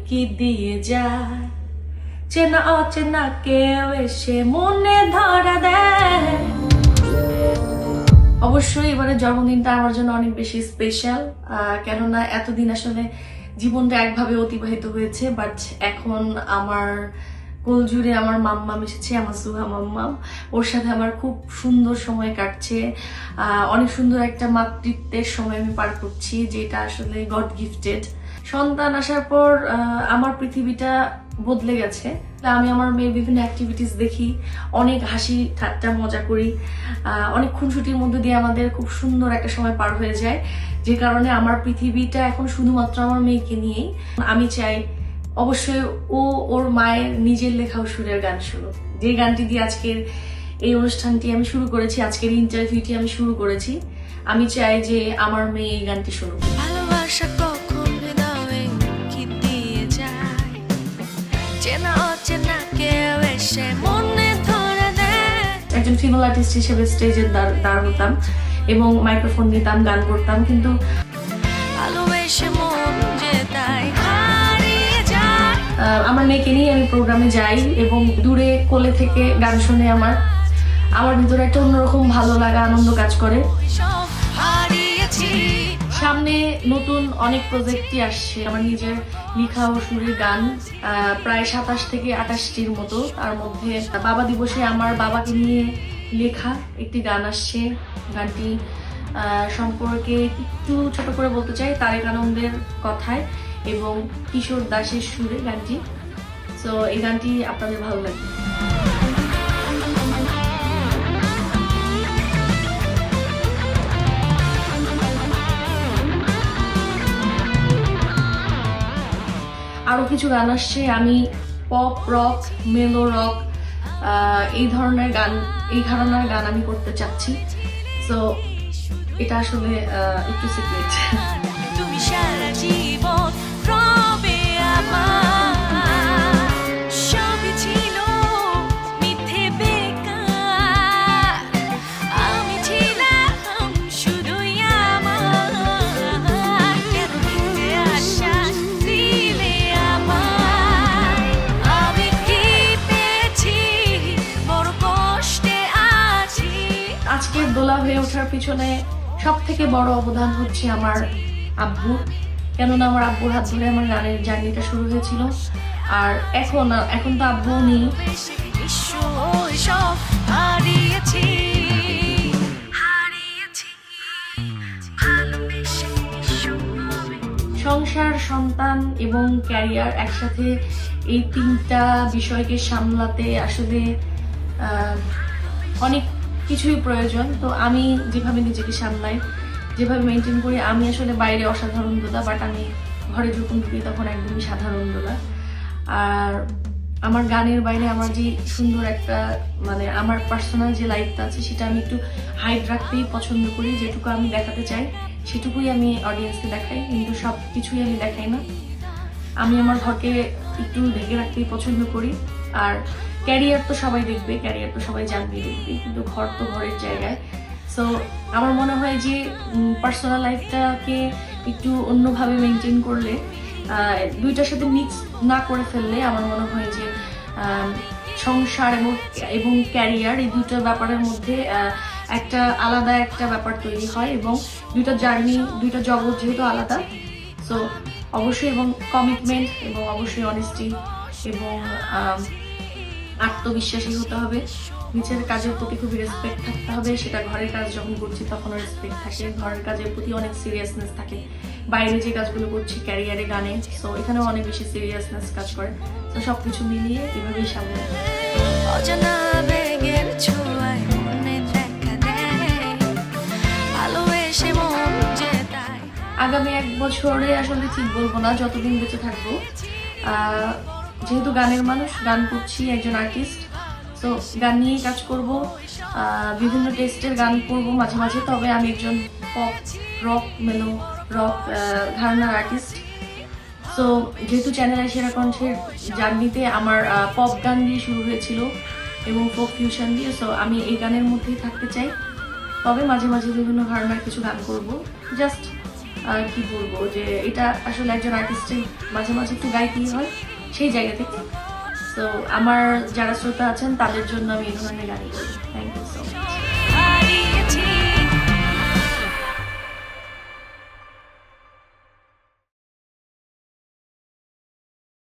কি দিয়ে যায়, চেনা অচেনা কেউ এসে মনে ধরা দেয়। অবশ্যই এবারে জন্মদিনটা আমার জন্য অনেক বেশি স্পেশাল, কেননা এতদিন আসলে জীবনটা একভাবে অতিবাহিত হয়েছে, বাট এখন আমার কোল জুড়ে আমার মাম্মাম এসেছে, আমার সুহা মাম্মাম। ওর সাথে আমার খুব সুন্দর সময় কাটছে, অনেক সুন্দর একটা মাতৃত্বের সময় আমি পার করছি, যেটা আসলে গড গিফটেড। সন্তান আসার পর আমার পৃথিবীটা বদলে গেছে। আমি আমার মেয়ের বিভিন্ন অ্যাক্টিভিটিস দেখি, অনেক হাসি ঠাট্টা মজা করি, অনেক খুনসুটির মধ্যে দিয়ে আমাদের খুব সুন্দর একটা সময় পার হয়ে যায়, যে কারণে আমার পৃথিবীটা এখন শুধুমাত্র আমার মেয়েকে নিয়েই। আমি চাই অবশ্যই ও ওর মায়ের নিজের লেখা ও সুরের গান শুনুক, যে গানটি দিয়ে আজকের এই অনুষ্ঠানটি আমি শুরু করেছি, আজকের ইন্টারভিউটি আমি শুরু করেছি। আমি চাই যে আমার মেয়ে এই গানটি শুনুক। ভালোবাসা কখন হৃদয়ে কি দিয়ে যায়, চেনা অচেনা কেউ এসে মনে ধরে দেয়। একজন ফিমেল আর্টিস্ট হিসেবে স্টেজে দাঁড় হতাম এবং মাইক্রোফোন নিতাম, গান করতাম, কিন্তু ভালোবেসে মন যে তাই হারিয়ে যায়। আমার মেয়েকে নিয়ে আমি প্রোগ্রামে যাই এবং দূরে কোলে থেকে গান শুনে আমার ভিতরে একটা অন্যরকম ভালো লাগা, আনন্দ কাজ করে। সব হারিয়েছি। সামনে নতুন অনেক প্রজেক্টই আসছে, আমার নিজের লেখা ও সুরের গান, প্রায় 27 থেকে 28টির মতো। তার মধ্যে বাবা দিবসে আমার বাবাকে নিয়ে লেখা একটি গান আসছে। গানটি সম্পর্কে একটু ছোট করে বলতে চাই, তারেক আনন্দের কথায় এবং কিশোর দাসের সুরে গানটি। সো এই গানটি আপনাদের ভালো লাগবে। আরো কিছু গান আসছে, আমি পপ রক, মেলো রক, এই ধরনের গান আমি করতে চাচ্ছি। সো এটা আসলে একটু সিক্রেট। তুমি সারা জীবন রবে আমার, সবই ছিল মিথ্যে বেকার, আমি ছিলাম শুধুই আমার, কেন মিথ্যে আশ্বাস দিলে আমায়, আমি কি পেয়েছি বড় কষ্টে আছি। আজকের দোলা হয়ে ওঠার পিছনে সব থেকে বড় অবদান হচ্ছে আমার আব্বু, কেননা আমার আব্বুর হাত ধরে আমার গানের জার্নিটা শুরু হয়েছিল। আর এখন তো আব্বু নেই। সংসার, সন্তান এবং ক্যারিয়ার একসাথে, এই তিনটা বিষয়কে সামলাতে আসলে অনেক কিছুই প্রয়োজন। তো আমি যেভাবে নিজেকে সামলাই, যেভাবে মেনটেন করি, আমি আসলে বাইরে অসাধারণ দোলা, বাট আমি ঘরে যখন ঢুকি তখন একদমই সাধারণ দোলা। আর আমার গানের বাইরে আমার যে সুন্দর একটা আমার পার্সোনাল যে লাইফটা আছে, সেটা আমি একটু হাইড রাখতেই পছন্দ করি। যেটুকু আমি দেখাতে চাই সেটুকুই আমি অডিয়েন্সকে দেখাই, কিন্তু সব কিছুই আমি দেখাই না। আমি আমার ঘরকে একটু ঢেকে রাখতেই পছন্দ করি। আর ক্যারিয়ার তো সবাই দেখবে, ক্যারিয়ার তো সবাই জানবে দেখবে, কিন্তু ঘর তো ঘরের জায়গায়। সো আমার মনে হয় যে পার্সোনাল লাইফটাকে একটু অন্যভাবে মেনটেন করলে, দুইটার সাথে মিক্স না করে ফেললে, আমার মনে হয় যে সংসার এবং ক্যারিয়ার, এই দুটো ব্যাপারের মধ্যে একটা আলাদা একটা ব্যাপার তৈরি হয়, এবং দুইটা জার্নি, দুইটা জগৎ যেহেতু আলাদা। সো অবশ্যই, এবং কমিটমেন্ট, এবং অবশ্যই অনেস্টি এবং আত্মবিশ্বাসী হতে হবে। নিজের কাজের প্রতি খুবই রেসপেক্ট থাকতে হবে। সেটা ঘরের কাজ যখন করছি তখনও রেসপেক্ট থাকে, ঘরের কাজের প্রতি অনেক সিরিয়াসনেস থাকে। বাইরে যে কাজগুলো করছি, ক্যারিয়ারে, গানে, সো এখানেও অনেক বেশি সিরিয়াসনেস কাজ করে। তো সবকিছু মিলিয়ে এভাবেই সামনে অজানা বেগের ছোঁয়ায় মনে দেখা দেয়, ভালোবেসে মন যে তাই। আগামী 1 বছরে আসলে ঠিক বলবো না, যতদিন বেঁচে থাকবো। যেহেতু গানের মানুষ, গান করছি, একজন আর্টিস্ট, তো গান নিয়েই কাজ করব, বিভিন্ন টেস্টের গান করব মাঝে মাঝে। তবে আমি একজন পপ রক, মেলো রক ঘরানার আর্টিস্ট। সো যেহেতু চ্যানেল সেরা কণ্ঠের জার্নিতে আমার পপ গান দিয়ে শুরু হয়েছিল এবং ফোক ফিউশন দিয়ে, সো আমি এই গানের মধ্যেই থাকতে চাই। তবে মাঝে মাঝে বিভিন্ন ঘরানার কিছু গান করব, জাস্ট কি বলবো যে এটা আসলে একজন আর্টিস্টের মাঝে মাঝে একটু গাইতেই হয় সেই জায়গা থেকে। তো আমার যারা শ্রোতা আছেন তাদের জন্য আমি এই ধরনের গান করি। Thank you so much. হারিয়ে